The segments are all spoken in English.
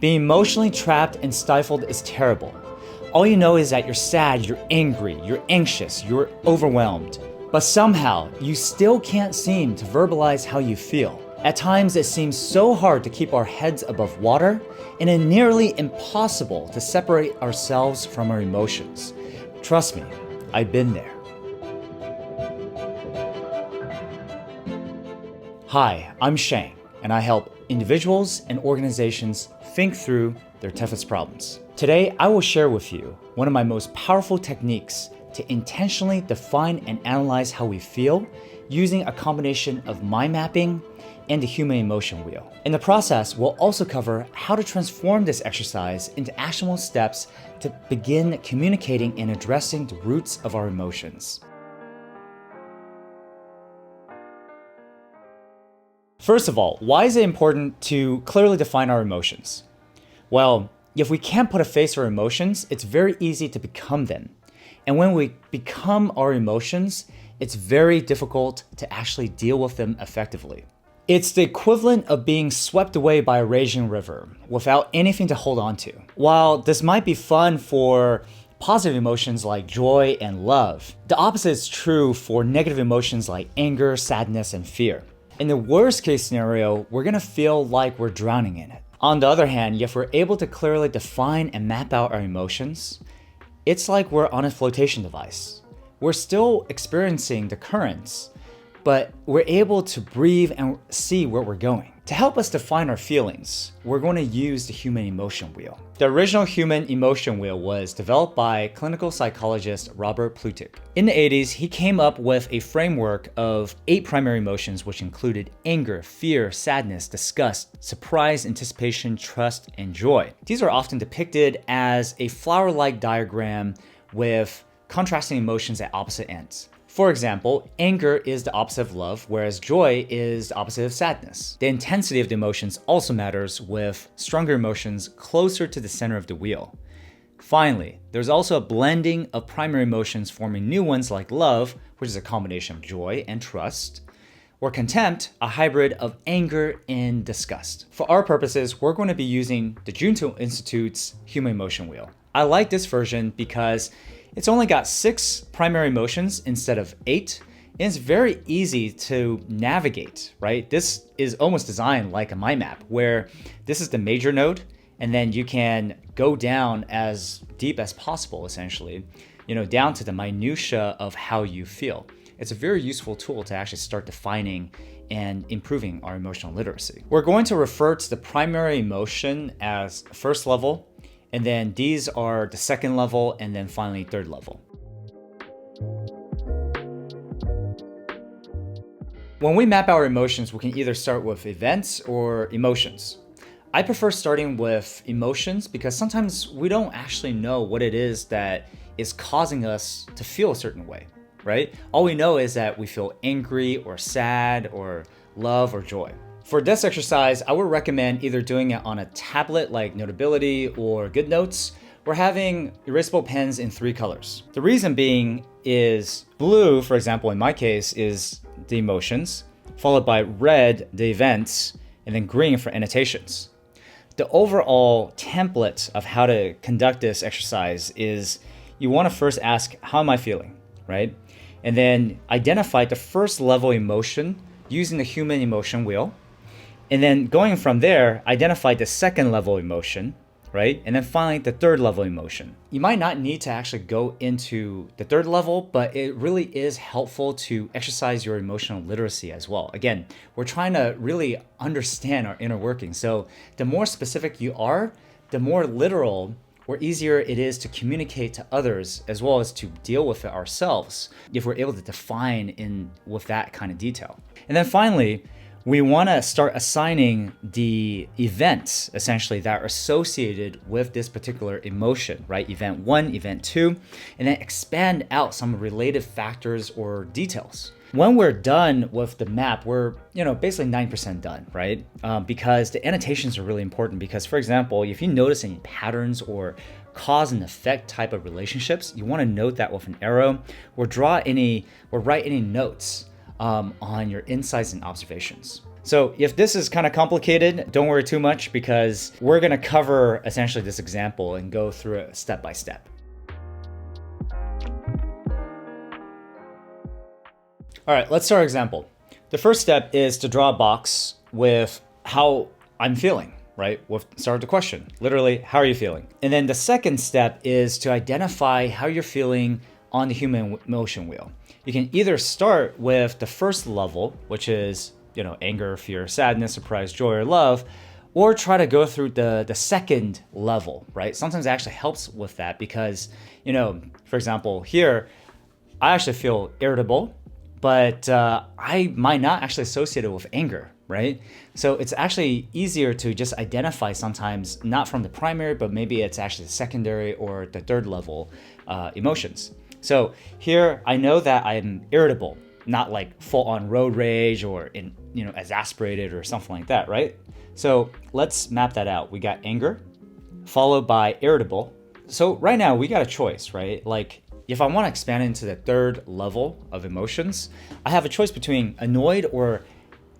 Being emotionally trapped and stifled is terrible. All you know is that you're sad, you're angry, you're anxious, you're overwhelmed. But somehow, you still can't seem to verbalize how you feel. At times, it seems so hard to keep our heads above water, and it's nearly impossible to separate ourselves from our emotions. Trust me, I've been there. Hi, I'm Shane, and I help individuals and organizations think through their toughest problems. Today, I will share with you one of my most powerful techniques to intentionally define and analyze how we feel using a combination of mind mapping and the human emotion wheel. In the process, we'll also cover how to transform this exercise into actionable steps to begin communicating and addressing the roots of our emotions. First of all, why is it important to clearly define our emotions? Well, if we can't put a face to our emotions, it's very easy to become them. And when we become our emotions, it's very difficult to actually deal with them effectively. It's the equivalent of being swept away by a raging river without anything to hold on to. While this might be fun for positive emotions like joy and love, the opposite is true for negative emotions like anger, sadness, and fear. In the worst case scenario, we're gonna feel like we're drowning in it. On the other hand, if we're able to clearly define and map out our emotions, it's like we're on a flotation device. We're still experiencing the currents, but we're able to breathe and see where we're going. To help us define our feelings, we're going to use the human emotion wheel. The original human emotion wheel was developed by clinical psychologist Robert Plutek. In the 80s, he came up with a framework of 8 primary emotions, which included anger, fear, sadness, disgust, surprise, anticipation, trust, and joy. These are often depicted as a flower-like diagram with contrasting emotions at opposite ends. For example, anger is the opposite of love, whereas joy is the opposite of sadness. The intensity of the emotions also matters, with stronger emotions closer to the center of the wheel. Finally, there's also a blending of primary emotions forming new ones like love, which is a combination of joy and trust, or contempt, a hybrid of anger and disgust. For our purposes, we're going to be using the Junto Institute's Human Emotion Wheel. I like this version because it's only got 6 primary emotions instead of 8, and it's very easy to navigate, right? This is almost designed like a mind map, where this is the major node, and then you can go down as deep as possible, essentially, down to the minutia of how you feel. It's a very useful tool to actually start defining and improving our emotional literacy. We're going to refer to the primary emotion as first level, and then these are the second level, and then finally third level. When we map our emotions, we can either start with events or emotions. I prefer starting with emotions because sometimes we don't actually know what it is that is causing us to feel a certain way, right? All we know is that we feel angry or sad or love or joy. For this exercise, I would recommend either doing it on a tablet like Notability or GoodNotes, or having erasable pens in 3 colors. The reason being is blue, for example, in my case, is the emotions, followed by red, the events, and then green for annotations. The overall template of how to conduct this exercise is you want to first ask, how am I feeling, right? And then identify the first level emotion using the human emotion wheel. And then going from there, identify the second level emotion, right? And then finally, the third level emotion. You might not need to actually go into the third level, but it really is helpful to exercise your emotional literacy as well. Again, we're trying to really understand our inner working. So the more specific you are, the more literal or easier it is to communicate to others, as well as to deal with it ourselves, if we're able to define with that kind of detail. And then finally, we want to start assigning the events, essentially, that are associated with this particular emotion, right? Event 1, event 2, and then expand out some related factors or details. When we're done with the map, we're basically 9% done, right? Because the annotations are really important because, for example, if you notice any patterns or cause and effect type of relationships, you want to note that with an arrow or write any notes on your insights and observations. So if this is kind of complicated, don't worry too much because we're going to cover essentially this example and go through it step by step. All right, let's start our example. The first step is to draw a box with how I'm feeling, right? We'll start with the question. Literally, how are you feeling? And then the second step is to identify how you're feeling on the human emotion wheel. You can either start with the first level, which is, anger, fear, sadness, surprise, joy, or love, or try to go through the second level, right? Sometimes it actually helps with that because, for example, here, I actually feel irritable, but I might not actually associate it with anger, right? So it's actually easier to just identify sometimes, not from the primary, but maybe it's actually the secondary or the third level emotions. So here I know that I'm irritable, not like full on road rage or exasperated or something like that, right? So let's map that out. We got anger followed by irritable. So right now we got a choice, right? Like if I want to expand into the third level of emotions, I have a choice between annoyed or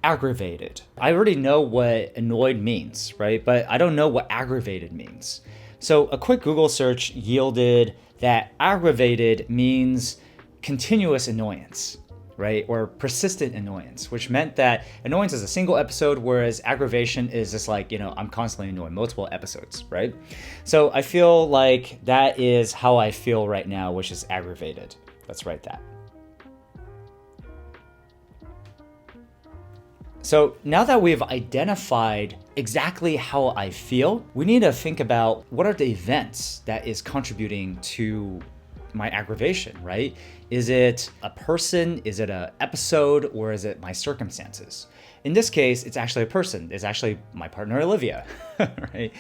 aggravated. I already know what annoyed means, right? But I don't know what aggravated means. So a quick Google search yielded that aggravated means continuous annoyance, right? Or persistent annoyance, which meant that annoyance is a single episode, whereas aggravation is just like, I'm constantly annoyed, multiple episodes, right? So I feel like that is how I feel right now, which is aggravated. Let's write that. So now that we've identified exactly how I feel, we need to think about what are the events that is contributing to my aggravation, right? Is it a person? Is it an episode? Or is it my circumstances? In this case, it's actually a person. It's actually my partner, Olivia, right?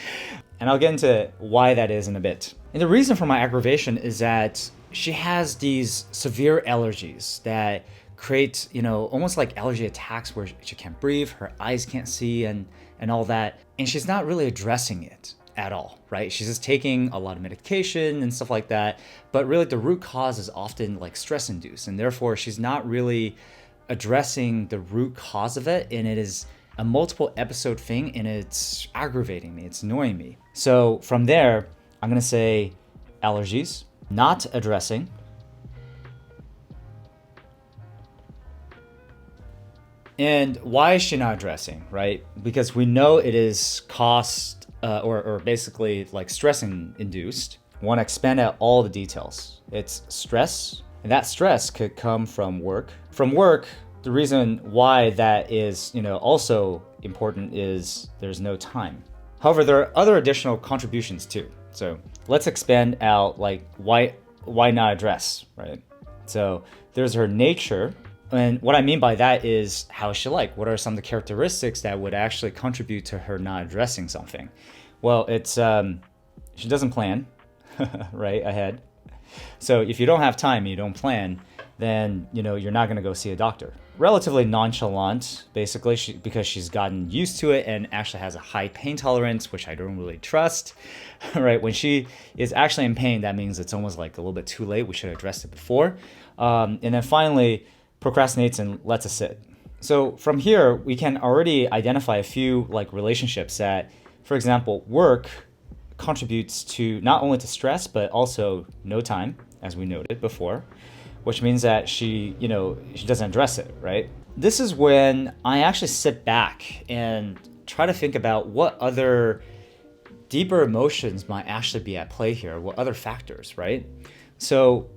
And I'll get into why that is in a bit. And the reason for my aggravation is that she has these severe allergies that create, almost like allergy attacks where she can't breathe, her eyes can't see and all that. And she's not really addressing it at all, right? She's just taking a lot of medication and stuff like that. But really the root cause is often like stress induced. And therefore she's not really addressing the root cause of it. And it is a multiple episode thing and it's aggravating me. It's annoying me. So from there, I'm going to say allergies, not addressing. And why is she not addressing, right? Because we know it is cost or basically like stress induced. Want to expand out all the details. It's stress, and that stress could come from work. From work, the reason why that is, also important is there's no time. However, there are other additional contributions too. So let's expand out like why not address, right? So there's her nature. And what I mean by that is how is she like? What are some of the characteristics that would actually contribute to her not addressing something? Well, it's she doesn't plan, right, ahead. So if you don't have time, you don't plan, then you're not going to go see a doctor. Relatively nonchalant, basically, because she's gotten used to it and actually has a high pain tolerance, which I don't really trust. Right? When she is actually in pain, that means it's almost like a little bit too late. We should have addressed it before. And then finally, procrastinates and lets it sit. So from here, we can already identify a few like relationships that, for example, work contributes to not only to stress, but also no time, as we noted before, which means that she doesn't address it, right? This is when I actually sit back and try to think about what other deeper emotions might actually be at play here, what other factors, right? So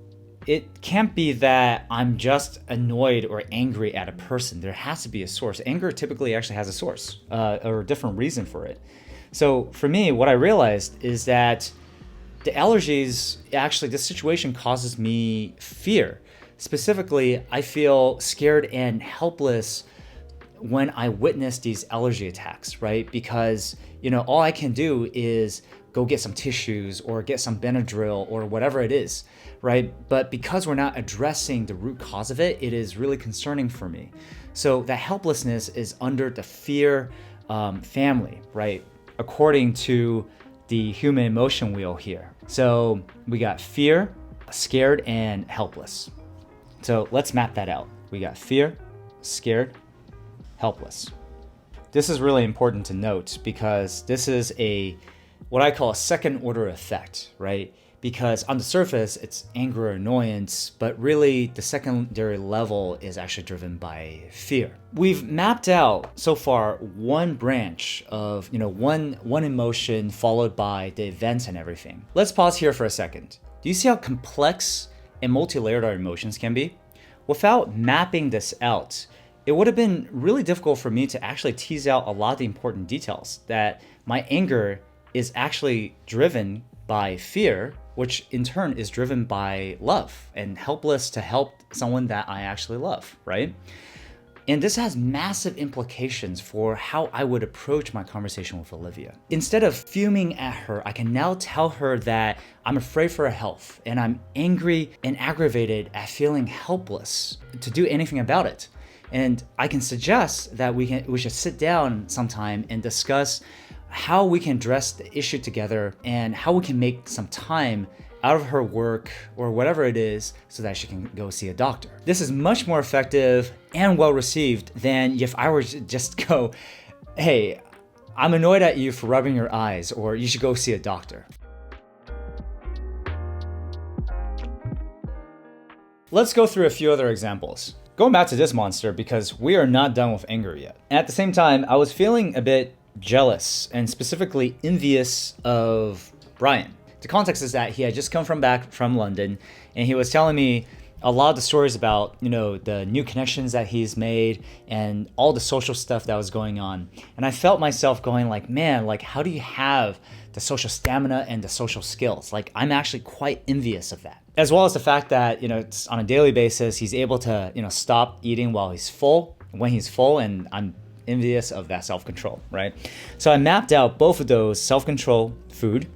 it can't be that I'm just annoyed or angry at a person. There has to be a source. Anger typically actually has a source or a different reason for it. So for me, what I realized is that the allergies, actually this situation causes me fear. Specifically, I feel scared and helpless when I witness these allergy attacks, right? Because, all I can do is go get some tissues or get some Benadryl or whatever it is, right? But because we're not addressing the root cause of it, it is really concerning for me. So that helplessness is under the fear family, right? According to the human emotion wheel here. So we got fear, scared, and helpless. So let's map that out. We got fear, scared, helpless. This is really important to note because this is what I call a second order effect, right? Because on the surface, it's anger or annoyance, but really the secondary level is actually driven by fear. We've mapped out so far one branch of, one emotion followed by the events and everything. Let's pause here for a second. Do you see how complex and multi-layered our emotions can be? Without mapping this out, it would have been really difficult for me to actually tease out a lot of the important details that my anger is actually driven by fear, which in turn is driven by love and helpless to help someone that I actually love, right? And this has massive implications for how I would approach my conversation with Olivia. Instead of fuming at her, I can now tell her that I'm afraid for her health and I'm angry and aggravated at feeling helpless to do anything about it. And I can suggest that we should sit down sometime and discuss how we can address the issue together and how we can make some time out of her work or whatever it is so that she can go see a doctor. This is much more effective and well received than if I were to just go, hey, I'm annoyed at you for rubbing your eyes, or you should go see a doctor. Let's go through a few other examples. Going back to this monster because we are not done with anger yet. And at the same time, I was feeling a bit jealous and specifically envious of Brian. The context is that he had just come back from London and he was telling me a lot of the stories about, the new connections that he's made and all the social stuff that was going on. And I felt myself going like, man, like how do you have the social stamina and the social skills? Like I'm actually quite envious of that. As well as the fact that, it's on a daily basis, he's able to, stop eating while he's full, when he's full, and I'm envious of that self-control, right? So I mapped out both of those: self-control, food,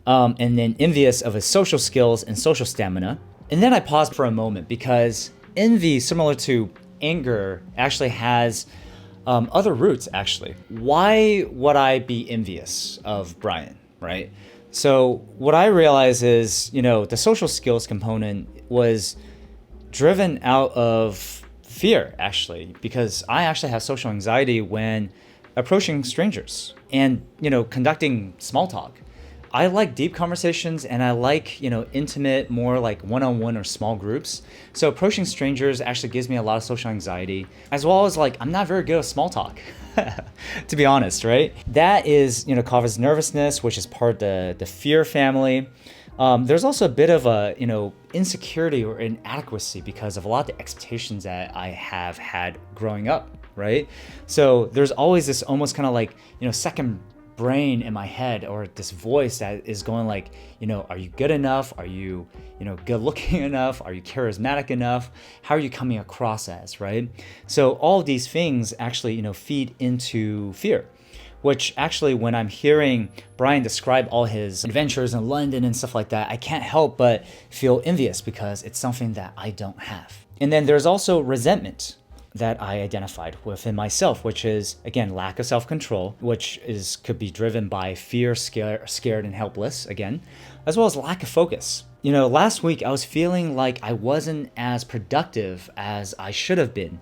and then envious of his social skills and social stamina. And then I paused for a moment because envy, similar to anger, actually has other roots, actually. Why would I be envious of Brian, right? So what I realized is, the social skills component was driven out of fear, actually, because I actually have social anxiety when approaching strangers and, conducting small talk. I like deep conversations and I like, intimate, more like one-on-one or small groups. So approaching strangers actually gives me a lot of social anxiety, as well as I'm not very good at small talk, to be honest, right? That is, causes nervousness, which is part of the fear family. There's also a bit of a, insecurity or inadequacy because of a lot of the expectations that I have had growing up, right? So there's always this almost kind of second brain in my head, or this voice that is going are you good enough? Are you, good looking enough? Are you charismatic enough? How are you coming across as, right? So all of these things actually, feed into fear, which actually when I'm hearing Brian describe all his adventures in London and stuff like that, I can't help but feel envious because it's something that I don't have. And then there's also resentment that I identified within myself, which is, again, lack of self-control, which could be driven by fear, scared and helpless, again, as well as lack of focus. Last week I was feeling like I wasn't as productive as I should have been,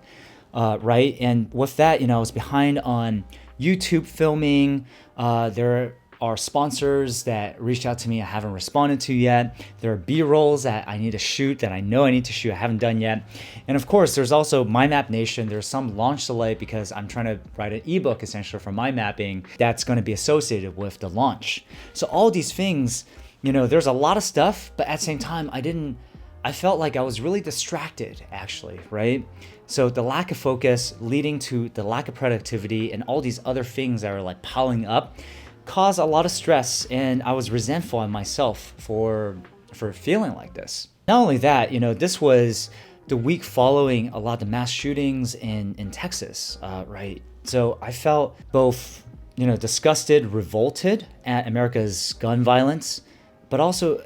right? And with that, I was behind on YouTube filming. There are sponsors that reached out to me I haven't responded to yet. There are B-rolls that I need to shoot that I know I need to shoot I haven't done yet. And of course, there's also My Map Nation. There's some launch delay because I'm trying to write an ebook essentially for my mapping that's going to be associated with the launch. So all these things, there's a lot of stuff, but at the same time, I felt like I was really distracted actually, right? So the lack of focus leading to the lack of productivity and all these other things that are piling up caused a lot of stress, and I was resentful of myself for feeling like this. Not only that, this was the week following a lot of the mass shootings in Texas, right? So I felt both, disgusted, revolted at America's gun violence, but also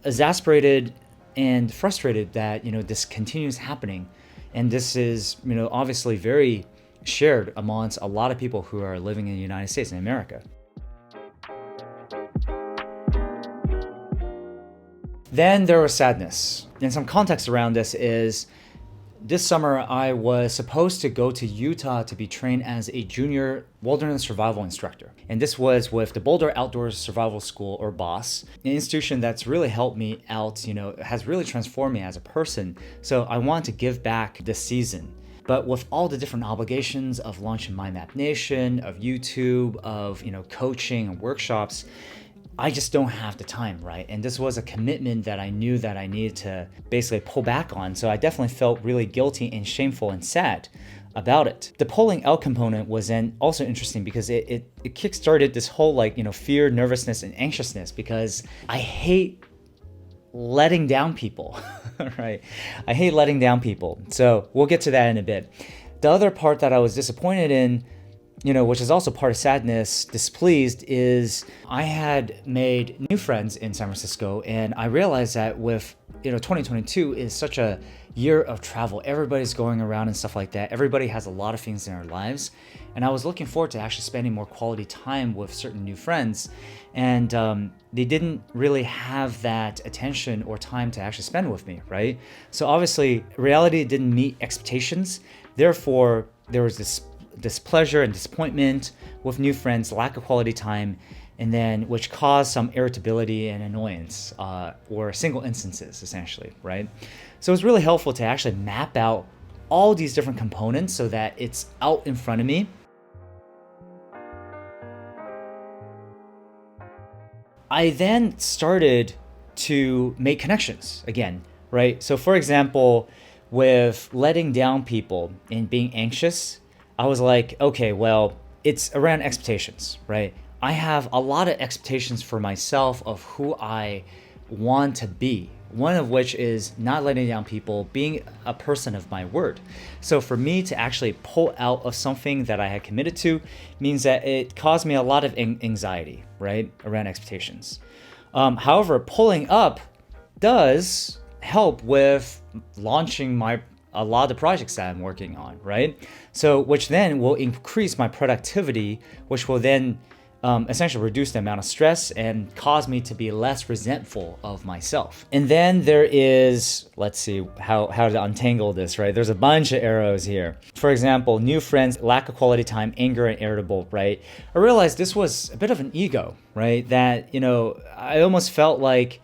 exasperated and frustrated that, this continues happening. And this is, obviously very shared amongst a lot of people who are living in the United States and America. Then there was sadness. And some context around this is this summer I was supposed to go to Utah to be trained as a junior wilderness survival instructor. And this was with the Boulder Outdoors Survival School, or BOSS, an institution that's really helped me out, has really transformed me as a person. So I want to give back this season. But with all the different obligations of launching MyMap Nation, of YouTube, of coaching and workshops, I just don't have the time, right? And this was a commitment that I knew that I needed to basically pull back on. So I definitely felt really guilty and shameful and sad about it. The pulling out component was then also interesting because it kickstarted this whole fear, nervousness, and anxiousness, because I hate letting down people, right? I hate letting down people. So we'll get to that in a bit. The other part that I was disappointed in, which is also part of sadness, displeased, is I had made new friends in San Francisco, and I realized that with 2022 is such a year of travel. Everybody's going around and stuff like that. Everybody has a lot of things in their lives, and I was looking forward to actually spending more quality time with certain new friends, and they didn't really have that attention or time to actually spend with me, right? So obviously, reality didn't meet expectations. Therefore, there was this displeasure and disappointment with new friends, lack of quality time, and then which caused some irritability and annoyance, or single instances, essentially, right? So it's really helpful to actually map out all these different components so that it's out in front of me. I then started to make connections again, right? So for example, with letting down people and being anxious, I was like, okay, well, it's around expectations, right? I have a lot of expectations for myself of who I want to be. One of which is not letting down people, being a person of my word. So for me to actually pull out of something that I had committed to means that it caused me a lot of anxiety, right, around expectations. However, pulling up does help with launching a lot of the projects that I'm working on, right? So which then will increase my productivity, which will then essentially reduce the amount of stress and cause me to be less resentful of myself. And then there is, let's see how to untangle this, right? There's a bunch of arrows here. For example, new friends, lack of quality time, anger, and irritable, right? I realized this was a bit of an ego, right? That, I almost felt like,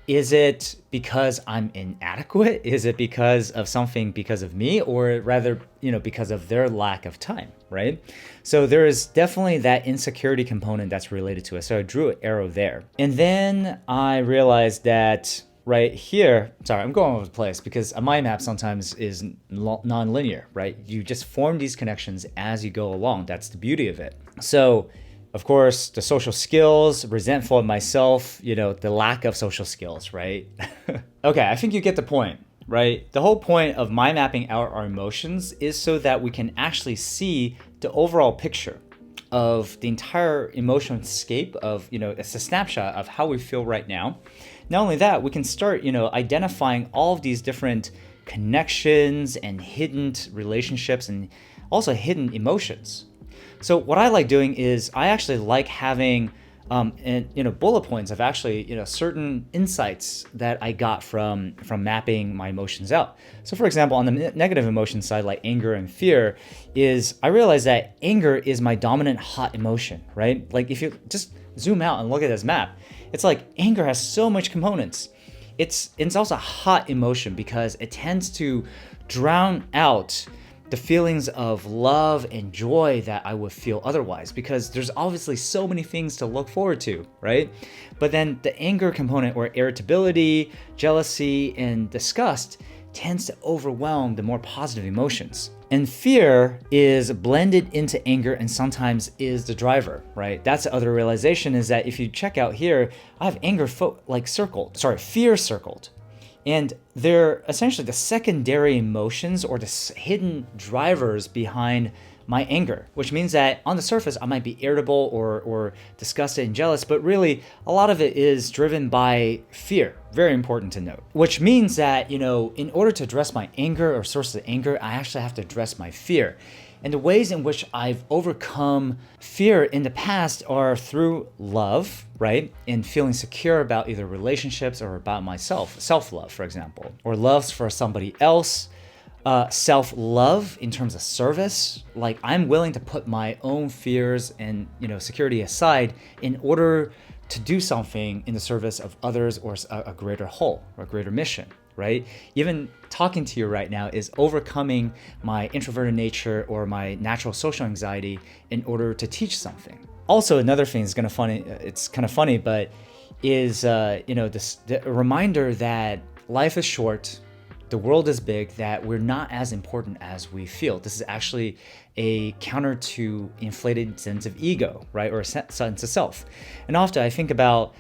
is it because I'm inadequate? Is it because of me, or rather, because of their lack of time, right? So there is definitely that insecurity component that's related to it. So I drew an arrow there. And then I realized that right here, sorry, I'm going over the place because a mind map sometimes is non-linear, right? You just form these connections as you go along. That's the beauty of it. So of course, the social skills, resentful of myself, the lack of social skills, right? Okay, I think you get the point, right? The whole point of mind mapping out our emotions is so that we can actually see the overall picture of the entire emotional scape of, it's a snapshot of how we feel right now. Not only that, we can start, identifying all of these different connections and hidden relationships and also hidden emotions. So what I like doing is I actually like having bullet points of actually certain insights that I got from mapping my emotions out. So for example, on the negative emotion side, like anger and fear, is I realize that anger is my dominant hot emotion, right? Like if you just zoom out and look at this map, it's like anger has so much components. It's also a hot emotion because it tends to drown out the feelings of love and joy that I would feel otherwise, because there's obviously so many things to look forward to, right? But then the anger component, or irritability, jealousy, and disgust tends to overwhelm the more positive emotions. And fear is blended into anger and sometimes is the driver, right? That's the other realization, is that if you check out here, I have fear circled. And they're essentially the secondary emotions or the hidden drivers behind my anger, which means that on the surface, I might be irritable or disgusted and jealous, but really a lot of it is driven by fear. Very important to note, which means that, in order to address my anger or sources of anger, I actually have to address my fear. And the ways in which I've overcome fear in the past are through love, right? And feeling secure about either relationships or about myself, self-love, for example, or love for somebody else, self-love in terms of service. Like I'm willing to put my own fears and security aside in order to do something in the service of others or a greater whole or a greater mission, right? Even talking to you right now is overcoming my introverted nature or my natural social anxiety in order to teach something. Also, another thing is it's kind of funny, but is the reminder that life is short, the world is big, that we're not as important as we feel. This is actually a counter to inflated sense of ego, right? Or a sense of self. And often I think about,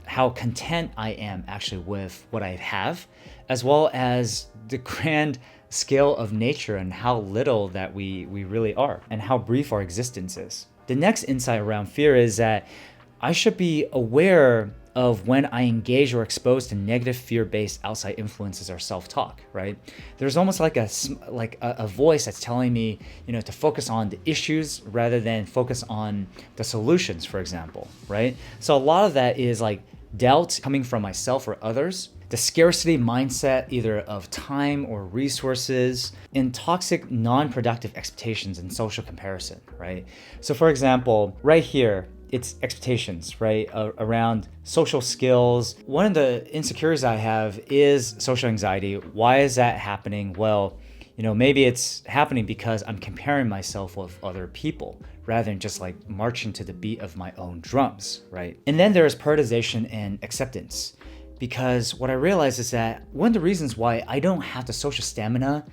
how content I am actually with what I have, as well as the grand scale of nature and how little that we really are and how brief our existence is. The next insight around fear is that I should be aware of when I engage or exposed to negative fear-based outside influences or self-talk, right? There's almost like a voice that's telling me, to focus on the issues rather than focus on the solutions, for example, right? So a lot of that is like doubt coming from myself or others, the scarcity mindset either of time or resources, and toxic non-productive expectations and social comparison, right? So for example, right here, it's expectations, right? Around social skills. One of the insecurities I have is social anxiety. Why is that happening? Well, maybe it's happening because I'm comparing myself with other people rather than just like marching to the beat of my own drums, right? And then there's prioritization and acceptance. Because what I realize is that one of the reasons why I don't have the social stamina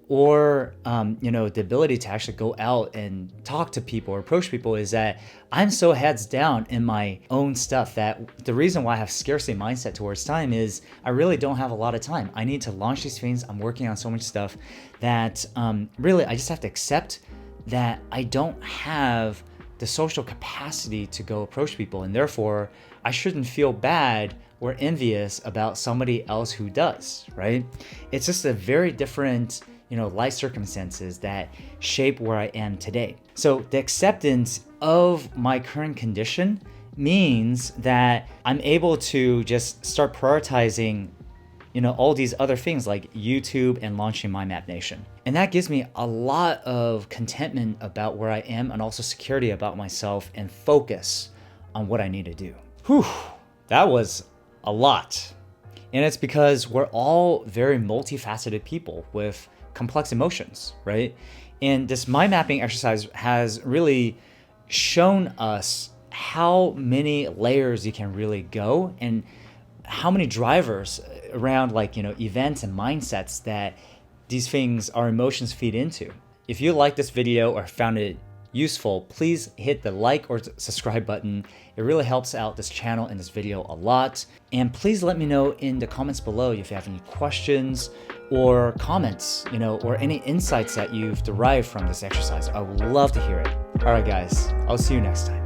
or the ability to actually go out and talk to people or approach people is that I'm so heads down in my own stuff that the reason why I have scarcity mindset towards time is I really don't have a lot of time. I need to launch these things. I'm working on so much stuff that really I just have to accept that I don't have the social capacity to go approach people, and therefore I shouldn't feel bad or envious about somebody else who does, right? It's just a very different life circumstances that shape where I am today. So the acceptance of my current condition means that I'm able to just start prioritizing all these other things like YouTube and launching My Map Nation. And that gives me a lot of contentment about where I am and also security about myself and focus on what I need to do. Whew, that was a lot. And it's because we're all very multifaceted people with complex emotions, right? And this mind mapping exercise has really shown us how many layers you can really go and how many drivers around events and mindsets that these things, our emotions feed into. If you like this video or found it useful, please hit the like or subscribe button. It really helps out this channel and this video a lot. And please let me know in the comments below if you have any questions or comments, or any insights that you've derived from this exercise. I would love to hear it. All right, guys, I'll see you next time.